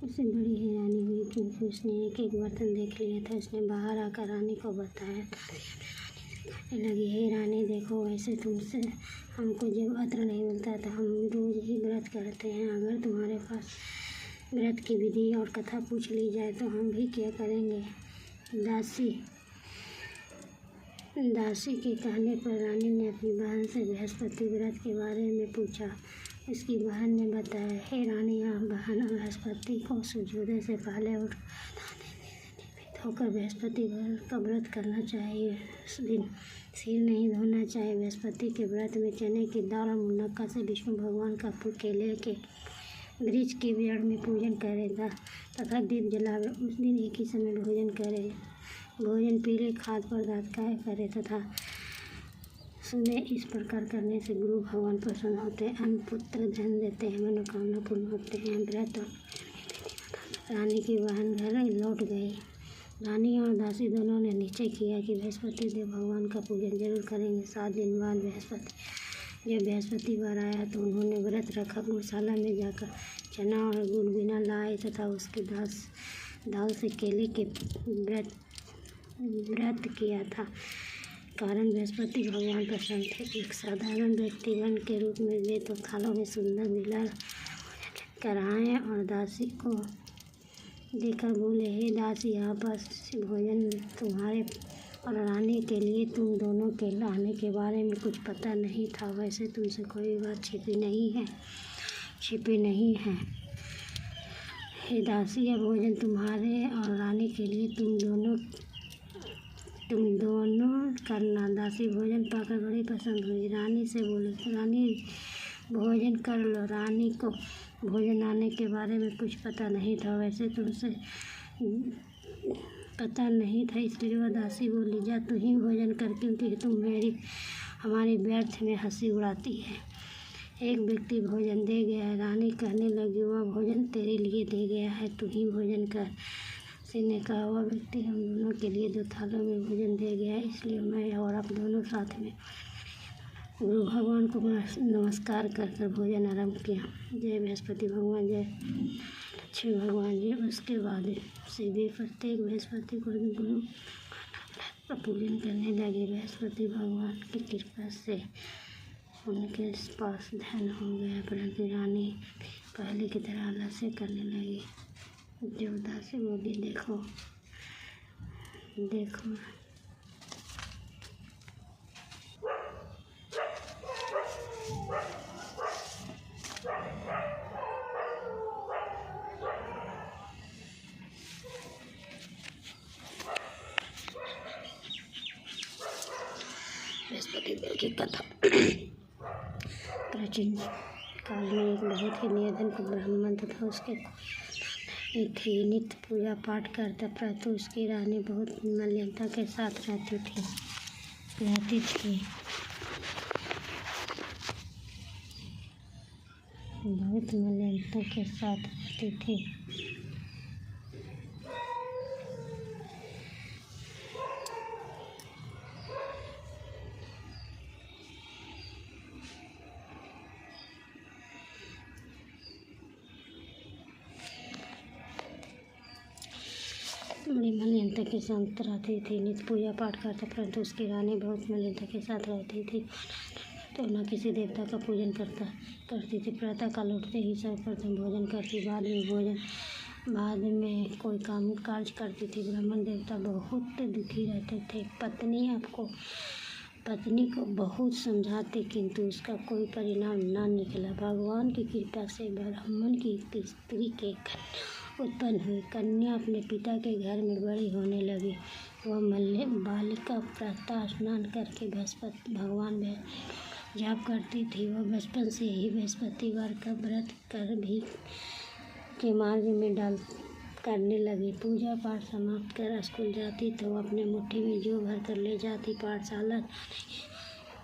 उसे बड़ी हैरानी हुई क्योंकि उसने एक बर्तन देख लिया था। उसने बाहर आकर रानी को बताया। कहने लगी, हे रानी, देखो, वैसे तुमसे हमको जब अत्र नहीं मिलता तो हम रोज ही व्रत करते हैं। अगर तुम्हारे पास व्रत की विधि और कथा पूछ ली जाए तो हम भी क्या करेंगे। दासी के कहने पर रानी ने अपनी बहन से बृहस्पति व्रत के बारे में पूछा। उसकी बहन ने बताया, हे रानी, आप बहन बृहस्पति को सूर्योदय से पहले उठ होकर बृहस्पति का व्रत करना चाहिए। उस दिन सिर नहीं धोना चाहिए। बृहस्पति के व्रत में चने की दाल और मुनक्का से विष्णु भगवान का केले के वृक्ष के पेड़ में पूजन करेगा तथा दीप जलावे। उस दिन एक ही समय भोजन करे। भोजन पीले खाद्य पदार्थ का करे तथा सुने। इस प्रकार करने से गुरु भगवान प्रसन्न होते हैं, अन्न पुत्र धन देते हैं, मनोकामना पूर्ण होते हैं। व्रत रानी की बहन घर लौट गई। रानी और दासी दोनों ने निश्चय किया कि बृहस्पति देव भगवान का पूजन जरूर करेंगे। 7 दिन बाद जब बृहस्पतिवार आया तो उन्होंने व्रत रखा। गौशाला में जाकर चना और गुड़ बिना लाए तथा उसके दाल से केले के व्रत किया था। कारण बृहस्पति भगवान प्रसन्न थे। एक साधारण व्यक्तिगण के रूप में वे तो थालों में सुंदर मिला कराए और दासी को देकर बोले, हे दासी, यहाँ पर भोजन तुम्हारे और रानी के लिए। तुम दोनों के लाने के बारे में कुछ पता नहीं था। वैसे तुमसे कोई बात छिपी नहीं है। हे दासी, यह भोजन तुम्हारे और रानी के लिए। तुम दोनों करना। दासी भोजन पाकर बड़ी पसंद हुई। रानी से बोले, रानी, भोजन कर लो। रानी को भोजन आने के बारे में कुछ पता नहीं था। वैसे तुमसे पता नहीं था, इसलिए वह दासी बोली, जा तू ही भोजन कर, क्योंकि तुम हमारी व्यर्थ में हंसी उड़ाती है। एक व्यक्ति भोजन दे गया। रानी कहने लगी, वह भोजन तेरे लिए दे गया है, तू ही भोजन कर। दासी ने कहा, वह व्यक्ति हम दोनों के लिए 2 थालों में भोजन दे गया, इसलिए मैं और आप दोनों साथ में गुरु भगवान को नमस्कार कर भोजन आरंभ किया। जय बृहस्पति भगवान, जय लक्ष्मी भगवान जी। उसके बाद से वे प्रत्येक बृहस्पति को गुरु का पूजन करने लगे। बृहस्पति भगवान की कृपा से उनके पास धन हो गया, परंतु रानी पहले की तरह आलस्य करने लगी। देवता से बोली, देखो बृहस्पति देव की कथा। प्राचीन काल में एक बहुत ही निर्धन ब्राह्मण तथा उसके थी। नित्य पूजा पाठ करता, परंतु उसकी रानी बहुत मलिनता के साथ रहती थी। बहुत मलिनता के साथ रहती थी। बड़ी मलिनता के साथ रहती थी। नित्य पूजा पाठ करता, परंतु उसकी रानी बहुत मलिनता के साथ रहती थी। तो न किसी देवता का पूजन करती थी। प्रातः काल उठते ही सर्वप्रथम भोजन करती, बाद में कोई काम काज करती थी। ब्राह्मण देवता बहुत दुखी रहते थे। पत्नी को बहुत समझाते, किंतु उसका कोई परिणाम न निकला। भगवान की कृपा से ब्राह्मण की स्त्री के कन्या उत्पन्न हुई। कन्या अपने पिता के घर में बड़ी होने लगी। वह बालिका प्रातः स्नान करके भगवान जाप करती थी। वह बचपन से ही बृहस्पतिवार का व्रत कर भी के मार्ग में करने लगी। पूजा पाठ समाप्त कर स्कूल जाती तो अपने मुट्ठी में जो भर कर ले जाती, पाठशाला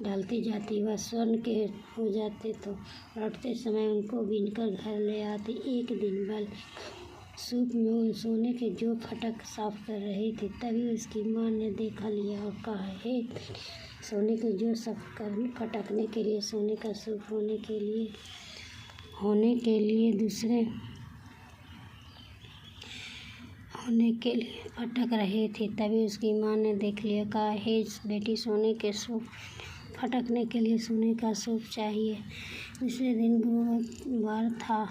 डालती जाती। वह स्वर्ण के हो जाते तो लौटते समय उनको बीनकर घर ले आती। एक दिन सूप में सोने के जो फटक साफ कर रही थी, तभी उसकी माँ ने देखा लिया और कहा, हे सोने के जो फटकने के लिए सोने का सूप होने के लिए दूसरे होने के लिए फटक रही थी। तभी उसकी माँ ने देख लिया। कहा, हे बेटी, सोने के सूप फटकने के लिए सोने का सूप चाहिए। दूसरे दिन गुरुवार था।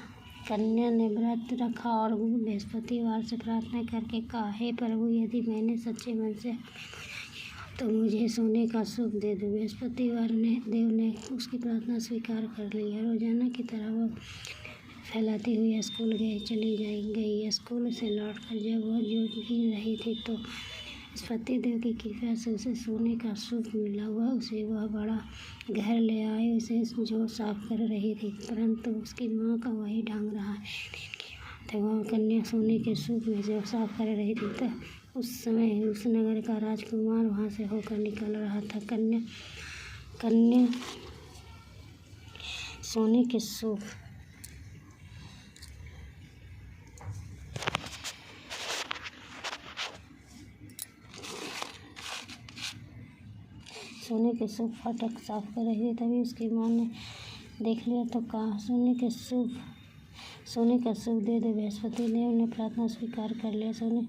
कन्या ने व्रत रखा और बृहस्पतिवार से प्रार्थना करके कहा, हे प्रभु, यदि मैंने सच्चे मन से तो मुझे सोने का सूप दे दो। बृहस्पतिवार देव ने उसकी प्रार्थना स्वीकार कर लिया। रोजाना की तरह वह फैलाती हुई स्कूल चली गई। स्कूल से लौटकर जब वह जो गिन रही थी तो बृहस्पति देव की कृपा से उसे सोने का सूप मिला। वह बड़ा घर ले आए। उसे जो साफ कर रही थी, परंतु उसकी माँ का वही ढंग रहा। वह कन्या सोने के सूप में जो साफ कर रही थी, तो उस समय उस नगर का राजकुमार वहाँ से होकर निकल रहा था। कन्या सोने के सूप फाटक साफ कर रही थी। तभी उसकी माँ ने देख लिया तो कहा, सोने का सूप दे दो। बृहस्पति देव ने प्रार्थना स्वीकार कर लिया। सोने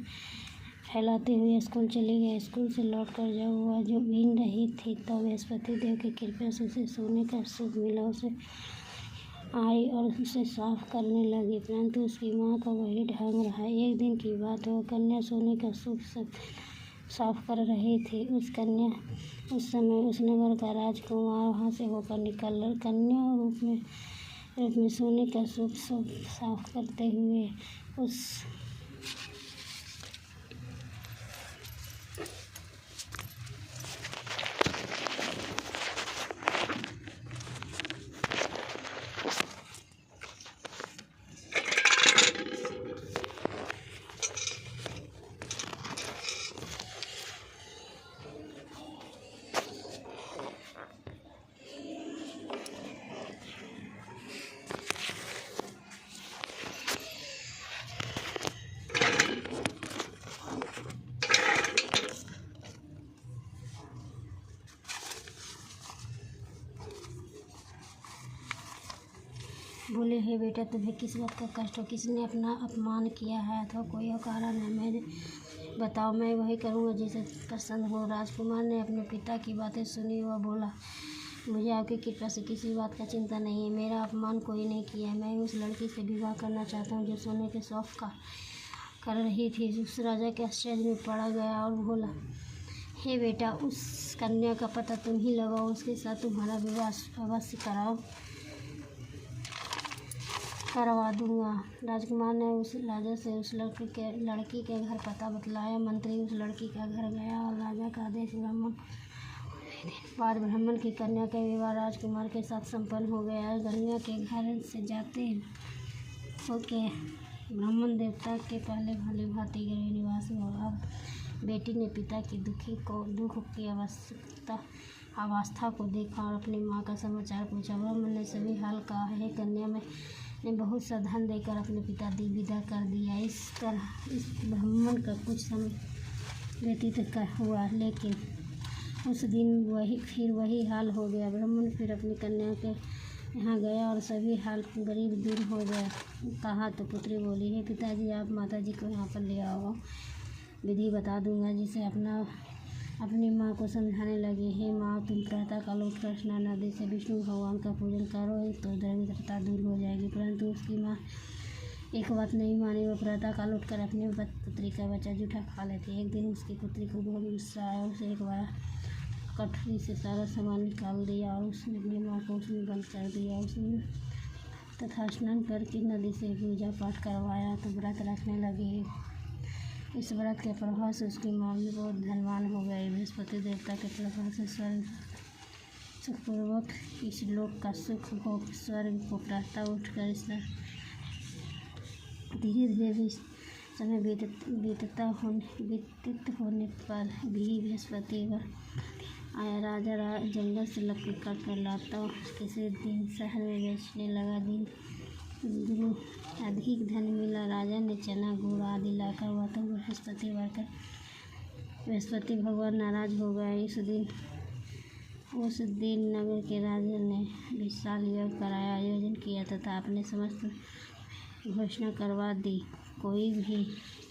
फैलाती हुई स्कूल चली गई। स्कूल से लौटकर जब वह जो गिन रही थी तो बृहस्पति देव की कृपा से उसे सोने का सूप मिला। उसे आई और उसे साफ करने लगी, परंतु उसकी माँ का वही ढंग रहा। एक दिन की बात, वह कन्या सोने का सूप साफ कर रही थी। उस समय उस नगर का राजकुमार वहाँ से होकर निकल कन्या रूप में सोने का सूप साफ करते हुए उस बोले, हे बेटा, तुम्हें किस बात का कष्ट हो? किसने अपना अपमान किया है अथवा कोई और कारण है? मैं बताओ, मैं वही करूँगा जिसे पसंद हो। राजकुमार ने अपने पिता की बातें सुनी। वह बोला, मुझे आपकी कृपा से किसी बात का चिंता नहीं है। मेरा अपमान कोई नहीं किया है। मैं उस लड़की से विवाह करना चाहता हूँ जो सोने के सूप कर रही थी। उस राजा के आश्चर्य में पड़ गया और बोला, हे बेटा, उस कन्या का पता तुम ही लगाओ। उसके साथ तुम्हारा विवाह अवश्य करवा दूंगा। राजकुमार ने उस राजा से उस लड़की के घर पता बतलाया। मंत्री उस लड़की का घर गया और राजा का आदेश ब्राह्मण की कन्या का विवाह राजकुमार के साथ संपन्न हो गया। कन्या के घर से जाते होके ब्राह्मण देवता के पहले भली भांति गृह निवास हुआ। बेटी ने पिता की दुख की अवस्था को देखा और अपनी माँ का समाचार पूछा। ब्राह्मण ने सभी हाल कहा है। कन्या ने बहुत सा धन देकर अपने पिता विदा कर दिया। इस तरह इस ब्राह्मण का कुछ समय व्यतीत हुआ, लेकिन उस दिन फिर वही हाल हो गया। ब्राह्मण फिर अपनी कन्या के यहाँ गया और सभी हाल गरीब दूर हो गया। कहा तो पुत्री बोली, हे पिताजी, आप माताजी को यहाँ पर ले आओ, विधि बता दूंगा। जिसे अपनी माँ को समझाने लगी, हे माँ, तुम प्रातःकाल उठकर स्नान आदि से विष्णु भगवान का पूजन करो तो दरिद्रता दूर हो जाएगी। परंतु उसकी माँ एक बात नहीं मानी। वह प्रातःकाल उठकर अपनी पुत्री का बच्चा जूठा खा लेती। एक दिन उसकी पुत्री को बहुत गुस्सा आया। उसे एक बार कटोरी से सारा सामान निकाल दिया और उसने अपनी माँ को उसमें बंद कर दिया। उसने तथा स्नान करके नदी से पूजा पाठ करवाया तो व्रत रखने लगी। इस व्रत के प्रभाव से उसकी माँ भी बहुत धनवान हो गई। बृहस्पति देवता के प्रभाव से सुखपूर्वक इस लोक का सुख भोग स्वर्ग को प्रातः उठकर इस धीरे धीरे समय व्यतीत होने पर भी बृहस्पतिवार आया। राजा जंगल से लकड़ी काट कर लाता किसी दिन शहर में बेचने लगा। दिन अधिक धन मिला। राजा ने चना गुड़ आदि लाकर हुआ तो बृहस्पति भगवान नाराज हो गए। उस दिन नगर के राजा ने विशाल यज्ञ कराया आयोजन किया तथा अपने समस्त घोषणा करवा दी। कोई भी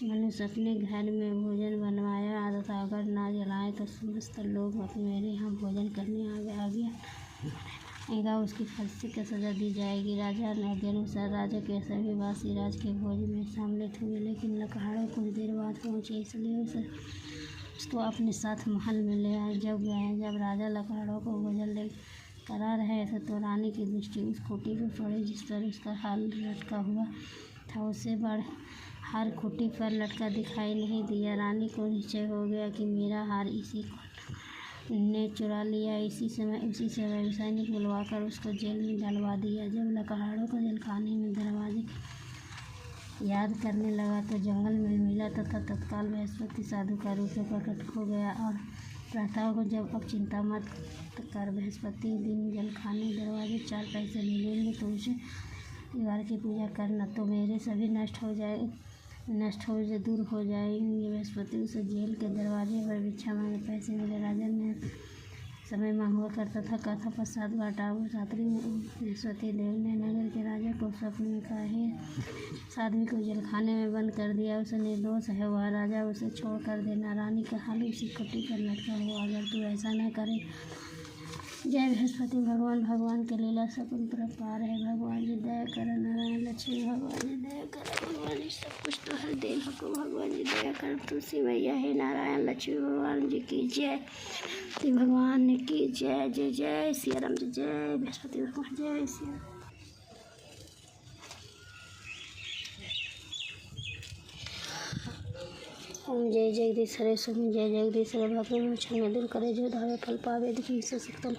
मनुष्य अपने घर में भोजन बनवाया तथा अगर ना जलाए तो समस्त लोग मेरे यहाँ भोजन करने आ गया उसकी फांसी की सजा दी जाएगी। राजा ने के अनुसार राजा के सभी वासी राज के भोज में सम्मिलित हुए, लेकिन लकड़हारे कुछ देर बाद पहुँचे, इसलिए उसको अपने साथ महल में ले आए। जब राजा लकड़हारों को भोजन ले करा रहे थे तो रानी की दृष्टि उस खूंटी पर पड़ी जिस पर उसका हार लटका हुआ था। उसे हार खूंटी पर लटका दिखाई नहीं दिया। रानी को निश्चय हो गया कि मेरा हार इसी ने चुरा लिया। उसी समय सैनिक बुलवाकर उसको जेल में डलवा दिया। जब लकड़हारों को जेलखाने में दरवाजे याद करने लगा तो जंगल में मिला तथा तत्काल बृहस्पति साधु का रूप में प्रकट हो गया और प्रार्थना को जब अब चिंता मत कर, बृहस्पति दिन जलखाने दरवाजे 4 पैसे ले लेंगे तो उसे दीवार की पूजा करना, तो मेरे सभी दूर हो जाएंगे। बृहस्पति उसे जेल के दरवाजे पर भिक्षा मांगे पैसे मिले। राजा ने समय मांगा करता था। कथा पश्चात रात्रि में बृहस्पति देव ने नगर के राजा को स्वप्न में कहा, हे इस आदमी को जेलखाने में बंद कर दिया, उसे निर्दोष है वह राजा, उसे छोड़ कर देना। रानी का हाल उसी खूंटी पर लटका हुआ, अगर तू ऐसा न करे। जय बृहस्पति भगवान के लीला सकुन पार है। भगवान जी दया कर, नारायण लक्ष्मी भगवान जी दया कर, भगवान जी सब कुछ तो हर देन हमको, भगवान जी दया कर। तुलसी मैया है, नारायण लक्ष्मी भगवान जी की जय, भगवान की जय। जय जय सिया राम, जय बृहस्पति भगवान, जय सिया। ओम जय जगदीश हरे स्वामी, जय जगदीश हरे भगवान क्षण दूर करे जो धावे फल पावे दुखी से सकतम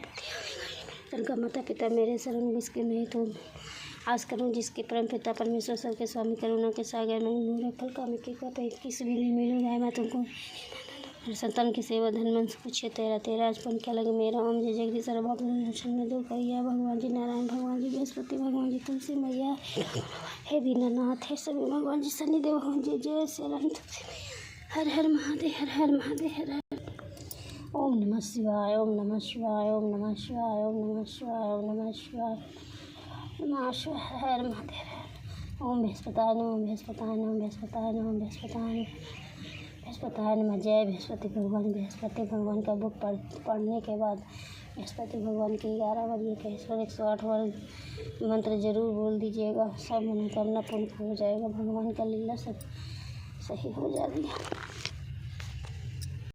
तनका माता पिता मेरे शरण जिसके नहीं तो आस करूं, जिसके परम पिता परमेश्वर सबके स्वामी करुणा के सागर में नूर फल का मैं किसी भी नहीं मिलूँ। गाय माँ तुमको संतान की सेवा धन मन से पूछे तेरा अर्पण क्या लगे मेरा। ओम जय जगदीश हरे भगवान क्षण में दूर करिया, भगवान जी नारायण, भगवान जी बृहस्पति, भगवान जी तुलसी मैया, हे दीनानाथ, हे सभी भगवान जी शनिदेव, भगवान जी जय श्री राम, हर हर महादेव, हर हर महादेव, हर हर। ओम नमः शिवाय, ओम नमः शिवाय, ओम नमः शिवाय, ओम नमः शिवाय, ओम नमः शिवाय, नमः शिवाय, हर हर महादेव। ओम बृहस्पताय नमः, ओम बृहस्पताय नमः, बृहस्पताय नमः, बृहस्पताय नमः। जय बृहस्पति भगवान। बृहस्पति भगवान का बुक पढ़ने के बाद बृहस्पति भगवान के 11 बार 108 बार मंत्र जरूर बोल दीजिएगा, सब मनोकामना पूर्ण हो जाएगा। भगवान का लीला सब सही हो जाएगी।